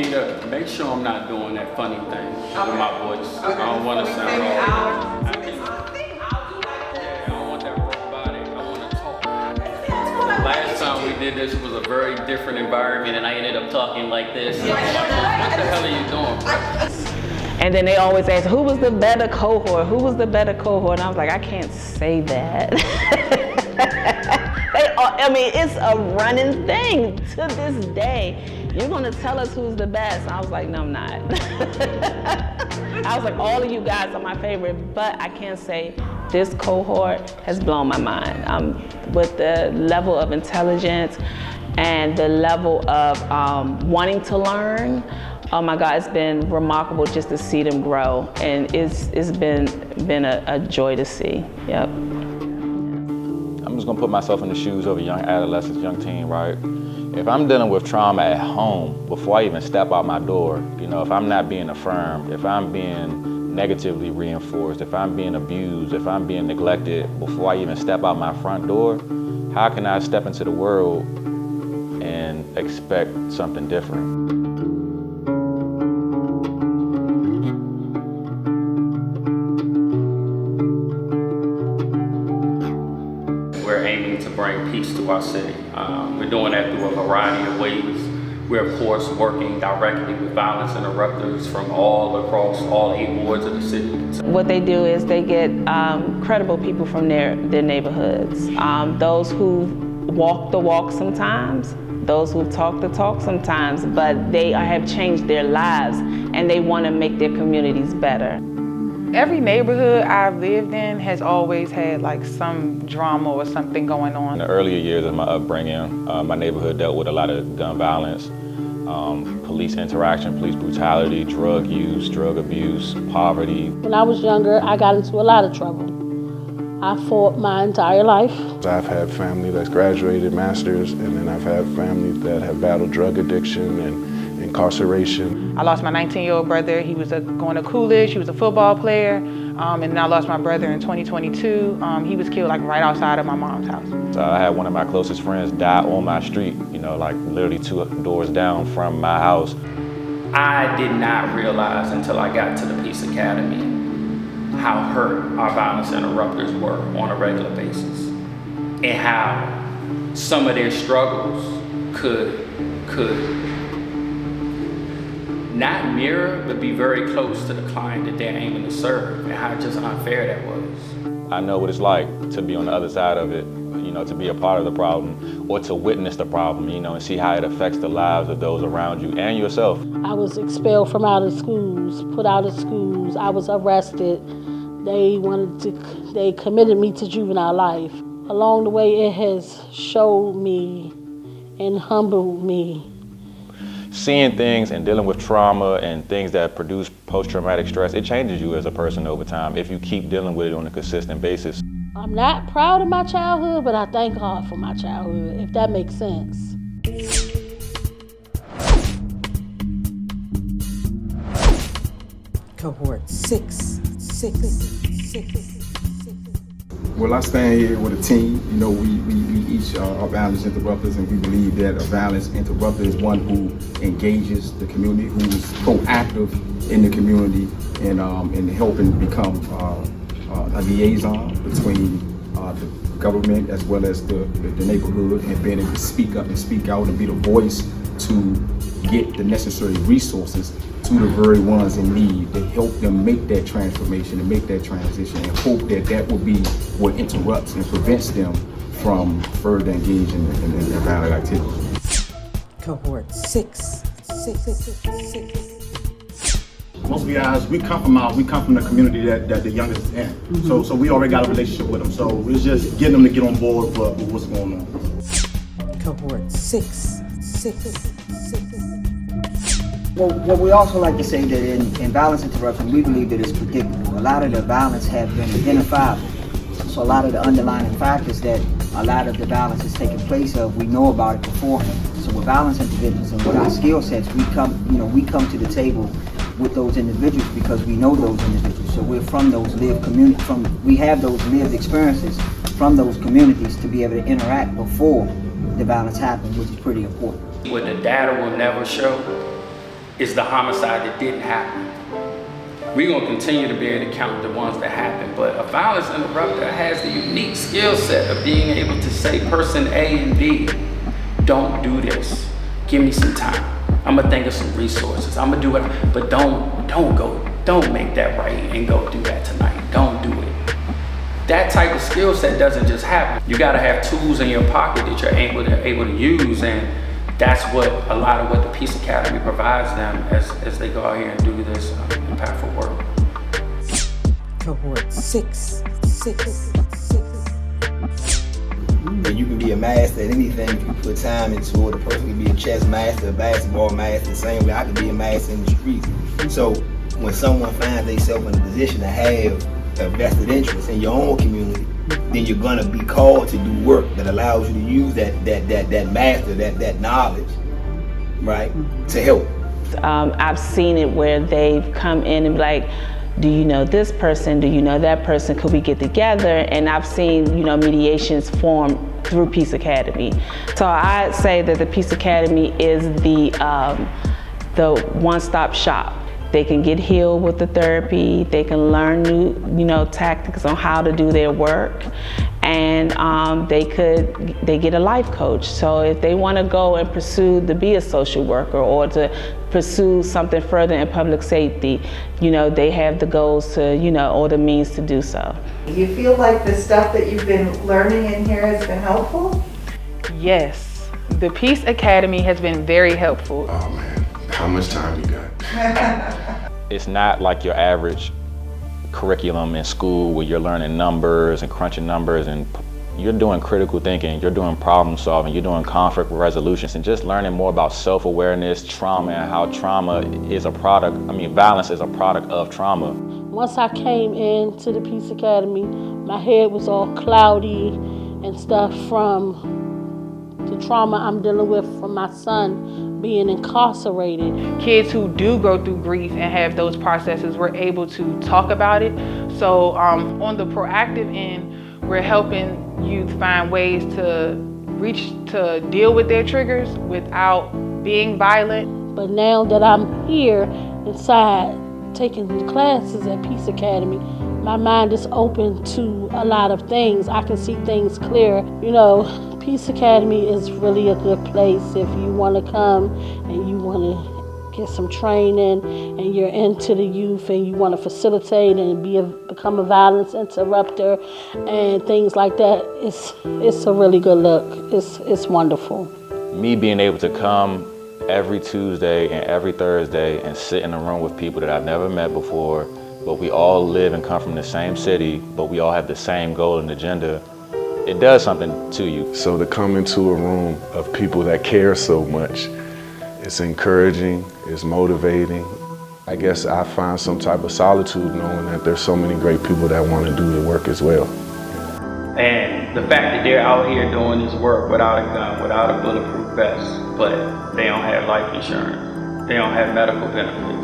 Keita, make sure I'm not doing that funny thing with my voice. I don't want to sound all. I don't want that robotic. I want to talk. Last time we did this was a very different environment, and I ended up talking like this. And I'm like, what the hell are you doing? And then they always ask, who was the better cohort? Who was the better cohort? And I was like, I can't say that. It's a running thing to this day. You're gonna tell us who's the best. I was like, no, I'm not. I was like, all of you guys are my favorite, but I can't say this cohort has blown my mind. With the level of intelligence and the level of wanting to learn. Oh my God, it's been remarkable just to see them grow, and it's been a joy to see. Yep. I'm just gonna put myself in the shoes of a young adolescent, young teen, right? If I'm dealing with trauma at home before I even step out my door, if I'm not being affirmed, if I'm being negatively reinforced, if I'm being abused, if I'm being neglected before I even step out my front door, how can I step into the world and expect something different? We're aiming to bring peace to our city. We're doing that through a variety of ways. We're of course working directly with violence interrupters from all across all 8 wards of the city. What they do is they get credible people from their neighborhoods. Those who walk the walk sometimes, those who talk the talk sometimes, but they have changed their lives and they want to make their communities better. Every neighborhood I've lived in has always had like some drama or something going on. In the earlier years of my upbringing, my neighborhood dealt with a lot of gun violence, police interaction, police brutality, drug use, drug abuse, poverty. When I was younger, I got into a lot of trouble. I fought my entire life. I've had family that's graduated masters, and then I've had family that have battled drug addiction and incarceration. I lost my 19-year-old brother. He was going to Coolidge. He was a football player. And then I lost my brother in 2022. He was killed like right outside of my mom's house. So I had one of my closest friends die on my street, like literally 2 doors down from my house. I did not realize until I got to the Peace Academy how hurt our violence interrupters were on a regular basis, and how some of their struggles could not mirror, but be very close to the client that they're aiming to serve, and how just unfair that was. I know what it's like to be on the other side of it, to be a part of the problem, or to witness the problem, and see how it affects the lives of those around you and yourself. I was expelled from out of schools, put out of schools. I was arrested. They committed me to juvenile life. Along the way, it has showed me and humbled me. Seeing things and dealing with trauma and things that produce post-traumatic stress, it changes you as a person over time if you keep dealing with it on a consistent basis. I'm not proud of my childhood, but I thank God for my childhood, if that makes sense. Cohort 6. Well, I stand here with a team. We each are violence interrupters, and we believe that a violence interrupter is one who engages the community, who's proactive in the community, and helping become a liaison between the government as well as the neighborhood, and being able to speak up and speak out and be the voice to get the necessary resources to the very ones in need to help them make that transformation and make that transition, and hope that will be what interrupts and prevents them from further engaging in their violent activities. Cohort 6. Most of you guys, we come from the community that the youngest is in. So we already got a relationship with them. So it's just getting them to get on board with what's going on. Cohort 6. Well, what we also like to say that in violence interruption, we believe that it's predictable. A lot of the violence have been identifiable. So a lot of the underlying factors that a lot of the violence is taking place of, we know about it beforehand. So with violence interventions and with our skill sets, we come to the table with those individuals because we know those individuals. So we're from those we have those lived experiences from those communities to be able to interact before the violence happens, which is pretty important. What the data will never show is the homicide that didn't happen. We're gonna continue to be able to count the ones that happen, but a violence interrupter has the unique skill set of being able to say person A and B, don't do this. Give me some time. I'm gonna think of some resources. I'm gonna do it, but don't make that right and go do that tonight. Don't do it. That type of skill set doesn't just happen. You gotta have tools in your pocket that you're able to use, and that's what a lot of what the Peace Academy provides them as they go out here and do this impactful work. Cohort 6. And you can be a master at anything if you put time into it. A person can be a chess master, a basketball master, the same way I can be a master in the streets. So when someone finds themselves in a position to have a vested interest in your own community, then you're gonna be called to do work that allows you to use that master, that knowledge, right, to help. I've seen it where they've come in and be like, do you know this person? Do you know that person? Could we get together? And I've seen, mediations form through Peace Academy. So I'd say that the Peace Academy is the one-stop shop. They can get healed with the therapy. They can learn new, tactics on how to do their work, and they get a life coach. So if they want to go and pursue to be a social worker or to pursue something further in public safety, they have the goals to, or the means to do so. Do you feel like the stuff that you've been learning in here has been helpful? Yes, the Peace Academy has been very helpful. Oh man, how much time you got? It's not like your average curriculum in school where you're learning numbers and crunching numbers, and you're doing critical thinking, you're doing problem solving, you're doing conflict resolutions, and just learning more about self-awareness, trauma, and how trauma is violence is a product of trauma. Once I came into the Peace Academy, my head was all cloudy and stuff from the trauma I'm dealing with from my son being incarcerated. Kids who do go through grief and have those processes, we're able to talk about it. So on the proactive end, we're helping youth find ways to deal with their triggers without being violent. But now that I'm here inside taking classes at Peace Academy, my mind is open to a lot of things. I can see things clear. Peace Academy is really a good place if you want to come and you want to get some training and you're into the youth and you want to facilitate and become a violence interrupter and things like that. It's a really good look. It's wonderful. Me being able to come every Tuesday and every Thursday and sit in a room with people that I've never met before, but we all live and come from the same city, but we all have the same goal and agenda, it does something to you. So to come into a room of people that care so much, it's encouraging, it's motivating. I guess I find some type of solitude knowing that there's so many great people that want to do the work as well. And the fact that they're out here doing this work without a gun, without a bulletproof vest, but they don't have life insurance, they don't have medical benefits.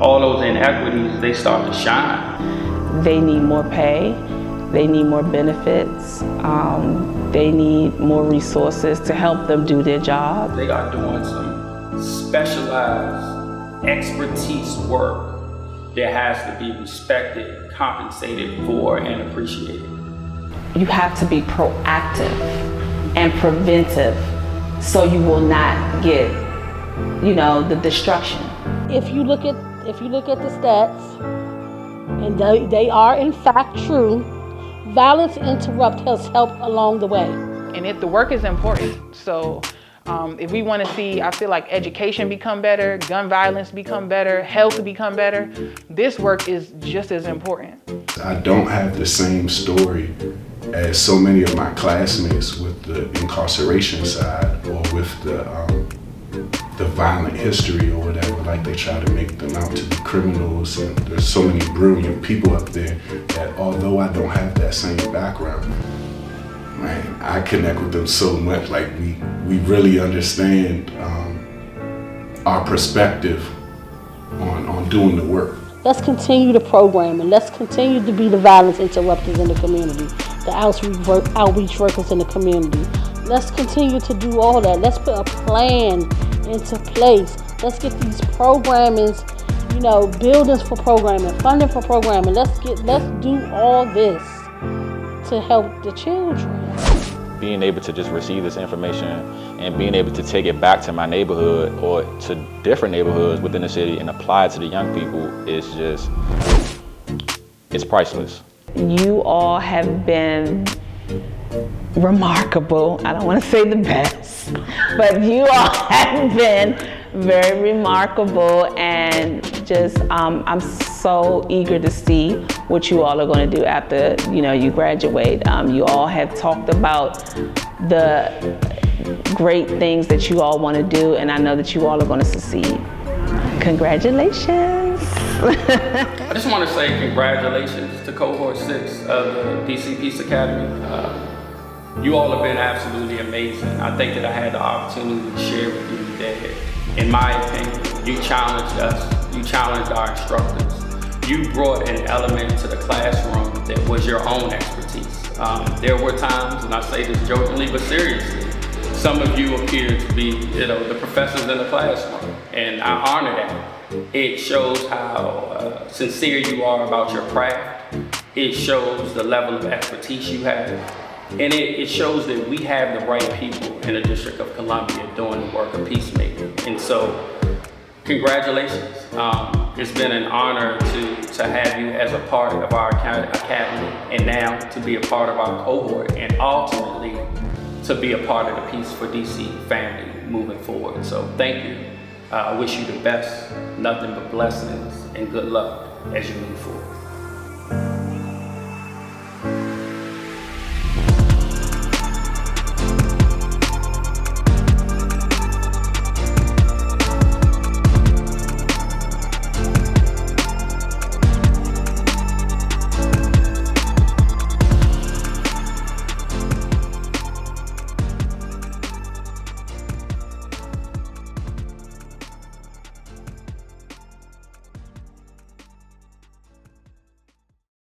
All those inequities, they start to shine. They need more pay. They need more benefits. They need more resources to help them do their job. They are doing some specialized expertise work that has to be respected, compensated for, and appreciated. You have to be proactive and preventive so you will not get, the destruction. If you look at the stats, and they are in fact true, Violence Interrupt has helped along the way. And the work is important. So if we want to see, I feel like education become better, gun violence become better, health become better, this work is just as important. I don't have the same story as so many of my classmates with the incarceration side or with the violent history or whatever. Like they try to make them out to be criminals, and there's so many brilliant people up there that although I don't have that same background, man, I connect with them so much. Like we really understand our perspective on doing the work. Let's continue the programming. Let's continue to be the violence interrupters in the community, the outreach workers in the community. Let's continue to do all that. Let's put a plan into place Let's get these programmings, you know, buildings for programming, funding for programming. Let's do all this to help the children. Being able to just receive this information and being able to take it back to my neighborhood or to different neighborhoods within the city and apply it to the young people is just, it's priceless. You all have been remarkable. I don't want to say the best, but you all have been very remarkable, and just I'm so eager to see what you all are going to do after you graduate. You all have talked about the great things that you all want to do, and I know that you all are going to succeed. Congratulations. I just want to say congratulations to Cohort 6 of the DC Peace Academy. You all have been absolutely amazing. I think that I had the opportunity to share with you that, in my opinion, you challenged us, you challenged our instructors. You brought an element to the classroom that was your own expertise. There were times, and I say this jokingly but seriously, some of you appear to be, the professors in the classroom, and I honor that. It shows how sincere you are about your craft. It shows the level of expertise you have. And it shows that we have the right people in the District of Columbia doing the work of peacemaking. And so, congratulations. It's been an honor to have you as a part of our academy, and now to be a part of our cohort, and ultimately to be a part of the Peace for DC family moving forward. So thank you. I wish you the best, nothing but blessings and good luck as you move forward.